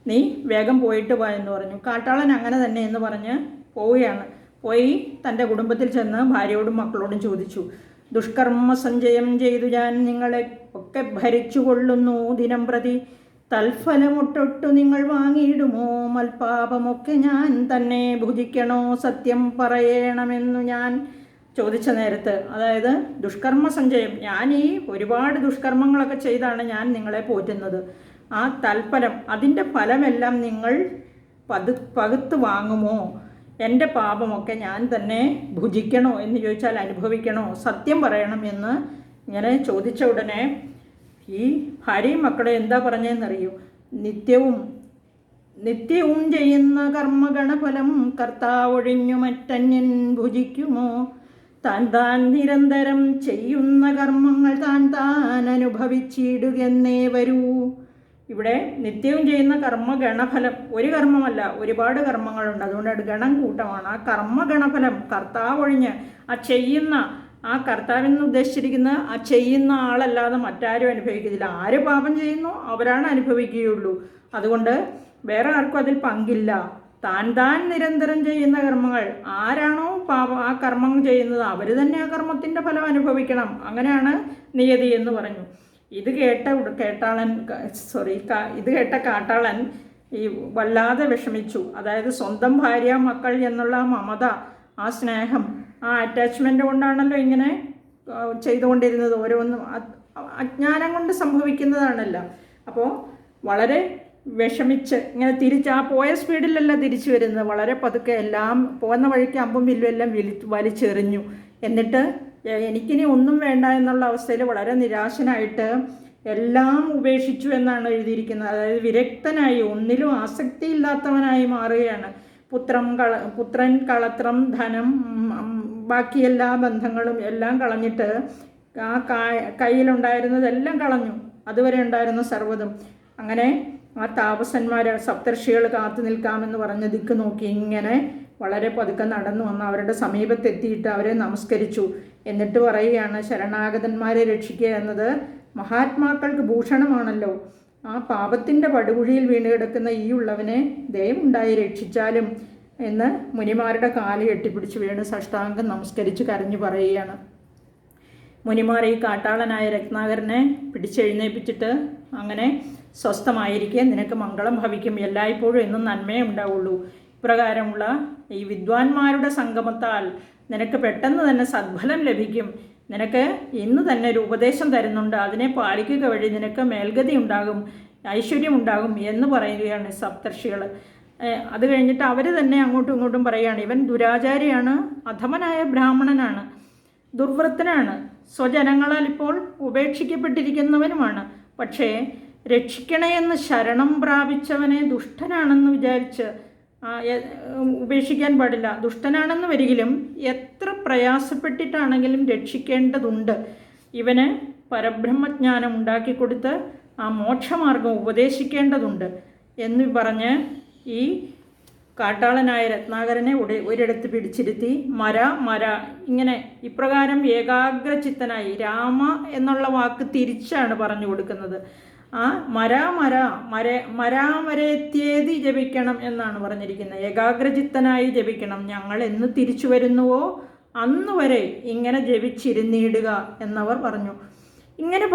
നീ വേഗം പോയിട്ട് വാ എന്ന് പറഞ്ഞു. കാട്ടാളൻ അങ്ങനെ തന്നെ എന്ന് പറഞ്ഞ് പോവുകയാണ്. പോയി തൻ്റെ കുടുംബത്തിൽ ചെന്ന് ഭാര്യയോടും മക്കളോടും ചോദിച്ചു, ദുഷ്കർമ്മ സഞ്ചയം ചെയ്തു ഞാൻ നിങ്ങളെ ഒക്കെ ഭരിച്ചു കൊള്ളുന്നു ദിനം പ്രതി, തൽഫലമൊട്ടൊട്ടു നിങ്ങൾ വാങ്ങിയിടുമോ? മൽപാപമൊക്കെ ഞാൻ തന്നെ ഭുജിക്കണോ? സത്യം പറയണമെന്നു ഞാൻ ചോദിച്ച നേരത്ത്, അതായത് ദുഷ്കർമ്മ സഞ്ചയം, ഞാൻ ഈ ഒരുപാട് ദുഷ്കർമ്മങ്ങളൊക്കെ ചെയ്താണ് ഞാൻ നിങ്ങളെ പോറ്റുന്നത്. ആ തൽഫലം, അതിൻ്റെ ഫലമെല്ലാം നിങ്ങൾ പകുത്ത് വാങ്ങുമോ? എൻ്റെ പാപമൊക്കെ ഞാൻ തന്നെ ഭുജിക്കണോ എന്ന് ചോദിച്ചാൽ അനുഭവിക്കണോ? സത്യം പറയണം എന്ന് ഇങ്ങനെ ചോദിച്ച ഉടനെ ഈ ഭാര്യയും മക്കളെ എന്താ പറഞ്ഞതെന്നറിയൂ, നിത്യവും ചെയ്യുന്ന കർമ്മഗണഫലം കർത്താവൊഴിഞ്ഞു മറ്റന്യൻ ഭുജിക്കുമോ? താൻ നിരന്തരം ചെയ്യുന്ന കർമ്മങ്ങൾ താൻ അനുഭവിച്ചിടുകെന്നേ വരൂ. ഇവിടെ നിത്യവും ചെയ്യുന്ന കർമ്മഗണഫലം, ഒരു കർമ്മമല്ല ഒരുപാട് കർമ്മങ്ങളുണ്ട്, അതുകൊണ്ട് ഗണം കൂട്ടമാണ്. ആ കർമ്മഗണഫലം കർത്താവൊഴിഞ്ഞ് ആ കർത്താവെന്ന് ഉദ്ദേശിച്ചിരിക്കുന്ന ആ ചെയ്യുന്ന ആളല്ലാതെ മറ്റാരും അനുഭവിക്കുന്നില്ല. ആര് പാപം ചെയ്യുന്നു അവരാണ് അനുഭവിക്കുകയുള്ളൂ. അതുകൊണ്ട് വേറെ ആർക്കും അതിൽ പങ്കില്ല. താൻ നിരന്തരം ചെയ്യുന്ന കർമ്മങ്ങൾ, ആരാണോ ആ കർമ്മങ്ങൾ ചെയ്യുന്നത് അവർ തന്നെ ആ കർമ്മത്തിൻ്റെ ഫലം അനുഭവിക്കണം. അങ്ങനെയാണ് നിയതി എന്ന് പറഞ്ഞു. ഇത് കേട്ട കാട്ടാളൻ ഈ വല്ലാതെ വിഷമിച്ചു. അതായത് സ്വന്തം ഭാര്യ മക്കൾ എന്നുള്ള മമത, ആ സ്നേഹം, ആ അറ്റാച്ച്മെൻ്റ് കൊണ്ടാണല്ലോ ഇങ്ങനെ ചെയ്തുകൊണ്ടിരുന്നത്. ഓരോന്നും അജ്ഞാനം കൊണ്ട് സംഭവിക്കുന്നതാണല്ലോ. അപ്പോൾ വളരെ വിഷമിച്ച് ഇങ്ങനെ ആ പോയ സ്പീഡിലല്ല തിരിച്ചു വരുന്നത്, വളരെ പതുക്കെ എല്ലാം പോകുന്ന വഴിക്ക് അമ്പും വില്ലും എല്ലാം വലിച്ചെറിഞ്ഞു. എന്നിട്ട് എനിക്കിനി ഒന്നും വേണ്ട എന്നുള്ള അവസ്ഥയിൽ വളരെ നിരാശനായിട്ട് എല്ലാം ഉപേക്ഷിച്ചു എന്നാണ് എഴുതിയിരിക്കുന്നത്. അതായത് വിരക്തനായി, ഒന്നിലും ആസക്തിയില്ലാത്തവനായി മാറുകയാണ്. പുത്രൻ, കളത്രം, ധനം, ബാക്കി എല്ലാ ബന്ധങ്ങളും എല്ലാം കളഞ്ഞിട്ട് ആ കയ്യിലുണ്ടായിരുന്നതെല്ലാം കളഞ്ഞു, അതുവരെ ഉണ്ടായിരുന്ന സർവ്വതും. അങ്ങനെ ആ സപ്തർഷികൾ കാത്തു നിൽക്കാമെന്ന് പറഞ്ഞ ദിക്ക് നോക്കി ഇങ്ങനെ വളരെ പതുക്കെ നടന്നു വന്ന് അവരുടെ സമീപത്തെത്തിയിട്ട് അവരെ നമസ്കരിച്ചു. എന്നിട്ട് പറയുകയാണ്, ശരണാഗതന്മാരെ രക്ഷിക്കുക എന്നത് മഹാത്മാക്കൾക്ക് ഭൂഷണമാണല്ലോ. ആ പാപത്തിൻ്റെ പടുകുഴിയിൽ വീണ് കിടക്കുന്ന ഈ ഉള്ളവനെ ദയവുണ്ടായി രക്ഷിച്ചാലും എന്ന് മുനിമാരുടെ കാല് കെട്ടിപ്പിടിച്ച് വീണ് സാഷ്ടാംഗം നമസ്കരിച്ച് കരഞ്ഞു പറയുകയാണ്. മുനിമാർ ഈ കാട്ടാളനായ രത്നാകരനെ പിടിച്ചെഴുന്നേൽപ്പിച്ചിട്ട്, അങ്ങനെ സ്വസ്ഥമായിരിക്കെ, നിനക്ക് മംഗളം ഭവിക്കും, എല്ലായ്പ്പോഴും എന്നും നന്മയേ ഉണ്ടാവുള്ളൂ. ഇപ്രകാരമുള്ള ഈ വിദ്വാൻമാരുടെ സംഗമത്താൽ നിനക്ക് പെട്ടെന്ന് തന്നെ സദ്ഫലം ലഭിക്കും. നിനക്ക് ഇന്ന് തന്നെ ഒരു ഉപദേശം തരുന്നുണ്ട്, അതിനെ പാലിക്കുക വഴി നിനക്ക് മേൽഗതി ഉണ്ടാകും, ഐശ്വര്യം ഉണ്ടാകും എന്ന് പറയുകയാണ് സപ്തർഷികൾ. അത് കഴിഞ്ഞിട്ട് അവർ തന്നെ അങ്ങോട്ടും ഇങ്ങോട്ടും പറയുകയാണ്, ഇവൻ ദുരാചാരിയാണ്, അധമനായ ബ്രാഹ്മണനാണ്, ദുർവൃത്തനാണ്, സ്വജനങ്ങളാൽ ഇപ്പോൾ ഉപേക്ഷിക്കപ്പെട്ടിരിക്കുന്നവനുമാണ്. പക്ഷേ രക്ഷിക്കണേയെന്ന് ശരണം പ്രാപിച്ചവനെ ദുഷ്ടനാണെന്ന് വിചാരിച്ച് ഉപേക്ഷിക്കാൻ പാടില്ല. ദുഷ്ടനാണെന്ന് വരികിലും എത്ര പ്രയാസപ്പെട്ടിട്ടാണെങ്കിലും രക്ഷിക്കേണ്ടതുണ്ട്. ഇവന് പരബ്രഹ്മജ്ഞാനം ഉണ്ടാക്കിക്കൊടുത്ത് ആ മോക്ഷമാർഗം ഉപദേശിക്കേണ്ടതുണ്ട് എന്ന് പറഞ്ഞ് ഈ കാട്ടാളനായ രത്നാകരനെ ഒരിടത്ത് പിടിച്ചിരുത്തി മര ഇങ്ങനെ ഇപ്രകാരം ഏകാഗ്രചിത്തനായി, രാമ എന്നുള്ള വാക്ക് തിരിച്ചാണ് പറഞ്ഞു കൊടുക്കുന്നത്. ആ മരാമരേത്യേതി ജപിക്കണം എന്നാണ് പറഞ്ഞിരിക്കുന്നത്. ഏകാഗ്രചിത്തനായി ജപിക്കണം. ഞങ്ങൾ എന്ന് തിരിച്ചു വരുന്നുവോ അന്ന് വരെ ഇങ്ങനെ ജപിച്ചിരുന്നിടുക എന്നവർ പറഞ്ഞു. ഇങ്ങനെ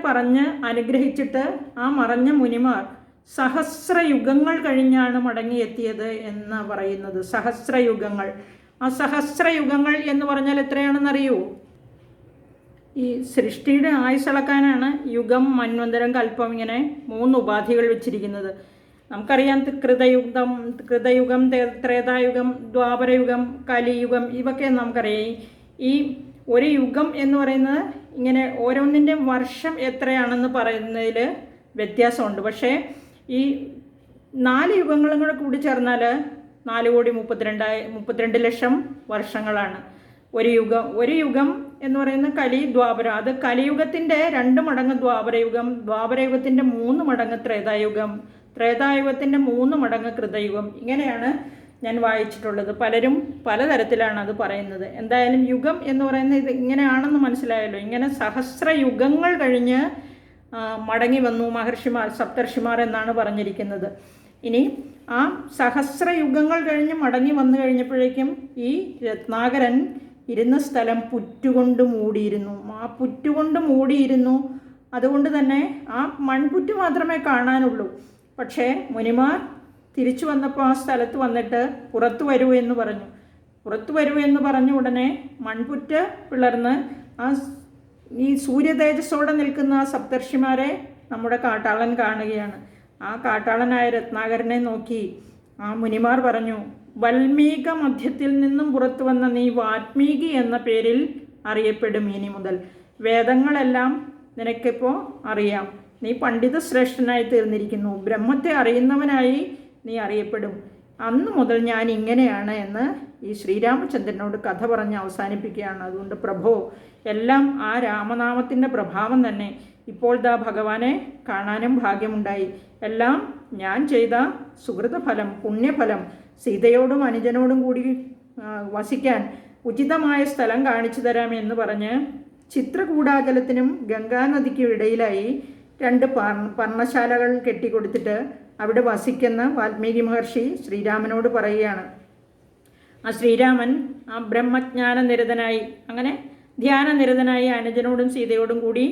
പറഞ്ഞ് അനുഗ്രഹിച്ചിട്ട് ആ മറഞ്ഞ മുനിമാർ സഹസ്രയുഗങ്ങൾ കഴിഞ്ഞാണ് മടങ്ങിയെത്തിയത് എന്ന് പറയുന്നത്. സഹസ്രയുഗങ്ങൾ. ആ സഹസ്രയുഗങ്ങൾ എന്ന് പറഞ്ഞാൽ എത്രയാണെന്നറിയൂ? ഈ സൃഷ്ടിയുടെ ആയുസളക്കാനാണ് യുഗം, മന്വന്തരം, കൽപ്പം, ഇങ്ങനെ 3 ഉപാധികൾ വെച്ചിരിക്കുന്നത്. നമുക്കറിയാം കൃതയുഗം, ത്രേതായുഗം, ദ്വാപരയുഗം, കലിയുഗം, ഇവയൊക്കെ നമുക്കറിയാം. ഈ ഒരു യുഗം എന്ന് പറയുന്നത് ഇങ്ങനെ ഓരോന്നിൻ്റെയും വർഷം എത്രയാണെന്ന് പറയുന്നതിൽ വ്യത്യാസമുണ്ട്. പക്ഷേ ഈ 4 യുഗങ്ങളും കൂടെ കൂടി ചേർന്നാൽ 4,32,32 വർഷങ്ങളാണ് ഒരു യുഗം എന്ന് പറയുന്ന ദ്വാപരം. അത് കലിയുഗത്തിൻ്റെ 2 മടങ്ങ് ദ്വാപരയുഗം, ദ്വാപരയുഗത്തിൻ്റെ 3 മടങ്ങ് ത്രേതായുഗം, ത്രേതായുഗത്തിൻ്റെ 3 മടങ്ങ് കൃതയുഗം. ഇങ്ങനെയാണ് ഞാൻ വായിച്ചിട്ടുള്ളത്. പലരും പലതരത്തിലാണ് അത് പറയുന്നത്. എന്തായാലും യുഗം എന്ന് പറയുന്നത് ഇത് ഇങ്ങനെയാണെന്ന് മനസ്സിലായല്ലോ. ഇങ്ങനെ സഹസ്രയുഗങ്ങൾ കഴിഞ്ഞ് മടങ്ങി വന്നു മഹർഷിമാർ, സപ്തർഷിമാർ എന്നാണ് പറഞ്ഞിരിക്കുന്നത്. ഇനി ആ സഹസ്രയുഗങ്ങൾ കഴിഞ്ഞ് മടങ്ങി വന്നു കഴിഞ്ഞപ്പോഴേക്കും ഈ രത്നാകരൻ ഇരുന്ന സ്ഥലം പുറ്റുകൊണ്ട് മൂടിയിരുന്നു. ആ പുറ്റുകൊണ്ട് മൂടിയിരുന്നു. അതുകൊണ്ട് തന്നെ ആ മൺപുറ്റ് മാത്രമേ കാണാനുള്ളൂ. പക്ഷേ മുനിമാർ തിരിച്ചു വന്നപ്പോൾ ആ സ്ഥലത്ത് വന്നിട്ട് പുറത്തു വരൂ എന്ന് പറഞ്ഞു. പുറത്തു വരൂ എന്ന് പറഞ്ഞ ഉടനെ മൺപുറ്റ് പിളർന്ന് ഈ സൂര്യതേജസ്സോടെ നിൽക്കുന്ന ആ സപ്തർഷിമാരെ നമ്മുടെ കാട്ടാളൻ കാണുകയാണ്. ആ കാട്ടാളനായ രത്നാകരനെ നോക്കി ആ മുനിമാർ പറഞ്ഞു, വൽമീക മധ്യത്തിൽ നിന്നും പുറത്തു വന്ന നീ വാൽമീകി എന്ന പേരിൽ അറിയപ്പെടും ഇനി മുതൽ. വേദങ്ങളെല്ലാം നിനക്കിപ്പോൾ അറിയാം. നീ പണ്ഡിത ശ്രേഷ്ഠനായി തീർന്നിരിക്കുന്നു. ബ്രഹ്മത്തെ അറിയുന്നവനായി നീ അറിയപ്പെടും. അന്ന് മുതൽ ഞാൻ ഇങ്ങനെയാണ് എന്ന് ഈ ശ്രീരാമചന്ദ്രനോട് കഥ പറഞ്ഞ് അവസാനിപ്പിക്കുകയാണ്. അതുകൊണ്ട് പ്രഭോ, എല്ലാം ആ രാമനാമത്തിൻ്റെ പ്രഭാവം തന്നെ. ഇപ്പോൾ ദാ ഭഗവാനെ കാണാനും ഭാഗ്യമുണ്ടായി. എല്ലാം ഞാൻ ചെയ്ത സുഹൃതഫലം, പുണ്യഫലം. സീതയോടും അനുജനോടും കൂടി വസിക്കാൻ ഉചിതമായ സ്ഥലം കാണിച്ചു തരാം എന്ന് പറഞ്ഞ് ചിത്രകൂടാചലത്തിനും ഗംഗാനദിക്കും ഇടയിലായി 2 പർണശാലകൾ കെട്ടിക്കൊടുത്തിട്ട് അവിടെ വസിക്കുന്ന വാൽമീകി മഹർഷി ശ്രീരാമനോട് പറയുകയാണ്. ആ ശ്രീരാമൻ ആ ബ്രഹ്മജ്ഞാനനിരതനായി, അങ്ങനെ ധ്യാനനിരതനായി അനുജനോടും സീതയോടും കൂടി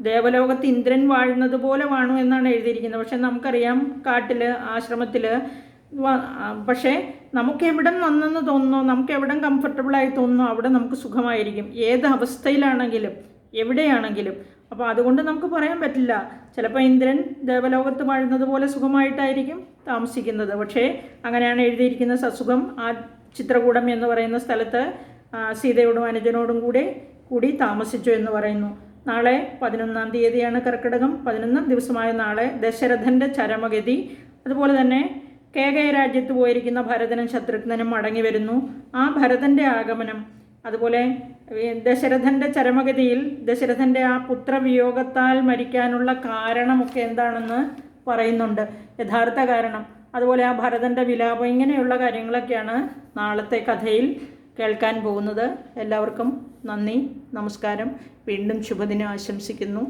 ദേവലോകത്ത് ഇന്ദ്രൻ വാഴുന്നത് പോലെ വാണു എന്നാണ് എഴുതിയിരിക്കുന്നത്. പക്ഷെ നമുക്കറിയാം കാട്ടിൽ, ആശ്രമത്തിൽ. പക്ഷേ നമുക്ക് എവിടം നന്നെന്ന് തോന്നുന്നോ, നമുക്ക് എവിടം കംഫർട്ടബിളായി തോന്നുന്നോ അവിടെ നമുക്ക് സുഖമായിരിക്കും, ഏത് അവസ്ഥയിലാണെങ്കിലും എവിടെയാണെങ്കിലും. അപ്പോൾ അതുകൊണ്ട് നമുക്ക് പറയാൻ പറ്റില്ല. ചിലപ്പോൾ ഇന്ദ്രൻ ദേവലോകത്ത് വാഴുന്നത് പോലെ സുഖമായിട്ടായിരിക്കും താമസിക്കുന്നത്. പക്ഷേ അങ്ങനെയാണ് എഴുതിയിരിക്കുന്ന. സസുഖം ആ ചിത്രകൂടം എന്ന് പറയുന്ന സ്ഥലത്ത് സീതയോടും അനുജനോടും കൂടി താമസിച്ചു എന്ന് പറയുന്നു. നാളെ 11-ാം തീയതിയാണ് കർക്കിടകം. 11-ാം ദിവസമായ നാളെ ദശരഥൻ്റെ ചരമഗതി. അതുപോലെ തന്നെ കേകയ രാജ്യത്ത് പോയിരിക്കുന്ന ഭരതനും ശത്രുഘ്നനും മടങ്ങി വരുന്നു. ആ ഭരതൻ്റെ ആഗമനം, അതുപോലെ ദശരഥൻ്റെ ചരമഗതിയിൽ ദശരഥൻ്റെ ആ പുത്രവിയോഗത്താൽ മരിക്കാനുള്ള കാരണമൊക്കെ എന്താണെന്ന് പറയുന്നുണ്ട്, യഥാർത്ഥ കാരണം. അതുപോലെ ആ ഭരതൻ്റെ വിലാപം, ഇങ്ങനെയുള്ള കാര്യങ്ങളൊക്കെയാണ് നാളത്തെ കഥയിൽ കേൾക്കാൻ പോകുന്നത്. എല്ലാവർക്കും നന്ദി, നമസ്കാരം. വീണ്ടും ശുഭദിനം ആശംസിക്കുന്നു.